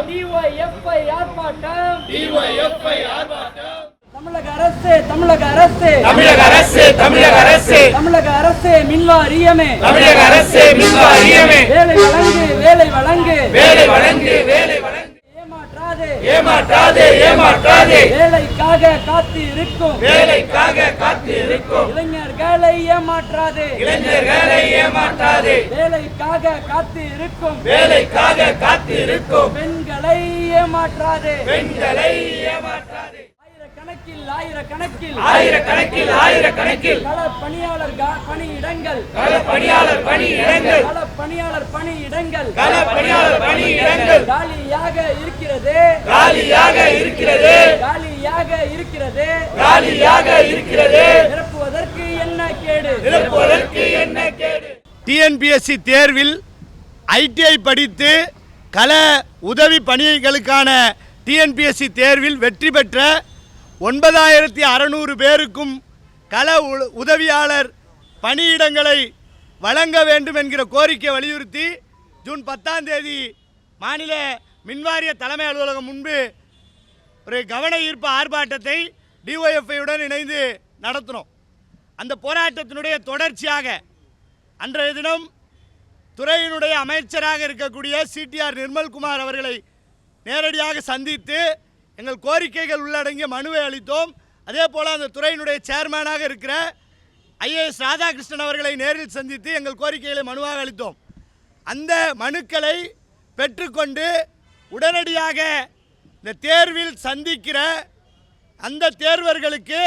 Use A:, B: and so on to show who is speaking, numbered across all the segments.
A: DYFI ஆர்ப்பாட்டம் தமிழக அரசு மின்வாரியமே வேலை வழங்கு ஏமாற்றாதே வேலைக்காக காத்து இருக்கும் இளைஞர்களை ஏமாற்றாதே வேலைக்காக காத்து இருக்கும் பெண்களை ஏமாற்றாதே ஆயிரக்கணக்கில் கள பணியாளர் பணியிடங்கள் காலியாக இருக்கிறது நிரப்புவதற்கு என்ன கேடு
B: டிஎன்பிஎஸ்சி தேர்வில் ஐடிஐ படித்து கள உதவி பணிகளுக்கான டிஎன்பிஎஸ்சி தேர்வில் வெற்றி பெற்ற 9600 பேருக்கும் கள உதவியாளர் பணியிடங்களை வழங்க வேண்டும் என்கிற கோரிக்கை வலியுறுத்தி ஜூன் 10ஆம் தேதி மாநில மின்வாரிய தலைமை அலுவலகம் முன்பு ஒரு கவன ஈர்ப்பு ஆர்ப்பாட்டத்தை டிஒய்எஃப்ஐயுடன் இணைந்து நடத்தினோம். அந்த போராட்டத்தினுடைய தொடர்ச்சியாக அன்றைய தினம் துறையினுடைய அமைச்சராக இருக்கக்கூடிய சிடிஆர் நிர்மல்குமார் அவர்களை நேரடியாக சந்தித்து எங்கள் கோரிக்கைகள் உள்ளடங்கிய மனுவை அளித்தோம். அதே போல் அந்த துறையினுடைய சேர்மனாக இருக்கிற ஐஏஎஸ் ராதாகிருஷ்ணன் அவர்களை நேரில் சந்தித்து எங்கள் கோரிக்கைகளை மனுவாக அளித்தோம். அந்த மனுக்களை பெற்றுக்கொண்டு உடனடியாக இந்த தேர்வில் சந்திக்கிற அந்த தேர்வர்களுக்கு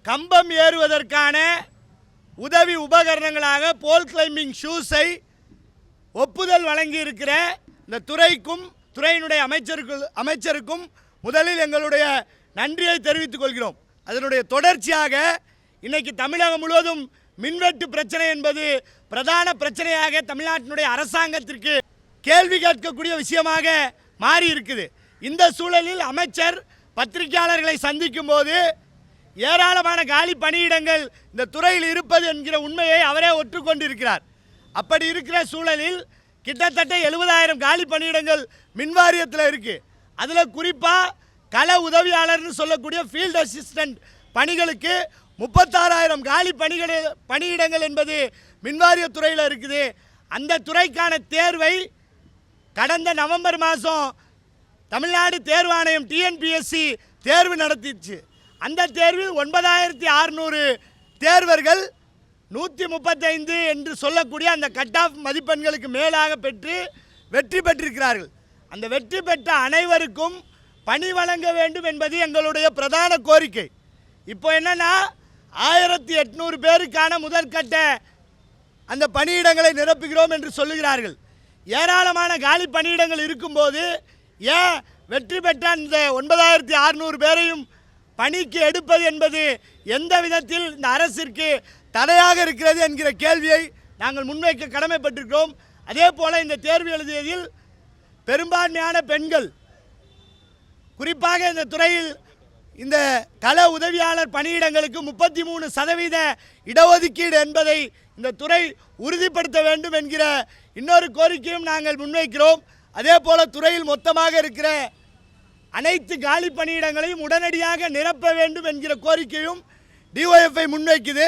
B: கம்பம் ஏறுவதற்கான உதவி உபகரணங்களாக போல் கிளைம்பிங் ஷூஸை ஒப்புதல் வழங்கி இருக்கிற இந்த துறையினுடைய அமைச்சருக்கும் முதலில் எங்களுடைய நன்றியை தெரிவித்துக் கொள்கிறோம். அதனுடைய தொடர்ச்சியாக இன்னைக்கு தமிழகம் முழுவதும் மின்வெட்டு பிரச்சனை என்பது பிரதான பிரச்சனையாக தமிழ்நாட்டினுடைய அரசாங்கத்திற்கு கேள்வி கேட்கக்கூடிய விஷயமாக மாறி இருக்குது. இந்த சூழலில் அமைச்சர் பத்திரிகையாளர்களை சந்திக்கும் போது ஏராளமான காலி பணியிடங்கள் இந்த துறையில் இருப்பது என்கிற உண்மையை அவரே ஒற்றுக்கொண்டிருக்கிறார். அப்படி இருக்கிற சூழலில் கிட்டத்தட்ட 70,000 காலி பணியிடங்கள் மின்வாரியத்தில் இருக்குது. அதில் குறிப்பாக கள உதவியாளர்னு சொல்லக்கூடிய ஃபீல்டு அசிஸ்டன்ட் பணிகளுக்கு 36,000 காலி பணியிடங்கள் என்பது மின்வாரியத்துறையில் இருக்குது. அந்த துறைக்கான தேர்வை கடந்த நவம்பர் மாதம் தமிழ்நாடு தேர்வாணையம் டிஎன்பிஎஸ்சி தேர்வு நடத்திச்சு. அந்த தேர்வில் 9600 தேர்வர்கள் 135 என்று சொல்லக்கூடிய அந்த கட் ஆஃப் மதிப்பெண்களுக்கு மேலாக பெற்று வெற்றி பெற்றிருக்கிறார்கள். அந்த வெற்றி பெற்ற அனைவருக்கும் பணி வழங்க வேண்டும் என்பது எங்களுடைய பிரதான கோரிக்கை. இப்போ என்னன்னா 1800 பேருக்கான முதற்கட்ட அந்த பணியிடங்களை நிரப்புகிறோம் என்று சொல்லுகிறார்கள். ஏராளமான காலி பணியிடங்கள் இருக்கும்போது ஏன் வெற்றி பெற்ற அந்த 9600 பேரையும் பணிக்கு எடுப்பது என்பது எந்த விதத்தில் இந்த அரசிற்கு தடையாக இருக்கிறது என்கிற கேள்வியை நாங்கள் முன்வைக்க கடமைப்பட்டிருக்கிறோம். அதே போல் இந்த தேர்வு எழுதியதில் பெரும்பான்மையான பெண்கள், குறிப்பாக இந்த துறையில் இந்த கள உதவியாளர் பணியிடங்களுக்கு 33% இடஒதுக்கீடு என்பதை இந்த துறை உறுதிப்படுத்த வேண்டும் என்கிற இன்னொரு கோரிக்கையும் நாங்கள் முன்வைக்கிறோம். அதே போல் துறையில் மொத்தமாக இருக்கிற அனைத்து காலி பணியிடங்களையும் உடனடியாக நிரப்ப வேண்டும் என்கிற கோரிக்கையும் டிஒய்எஃப்ஐ முன்வைக்குது.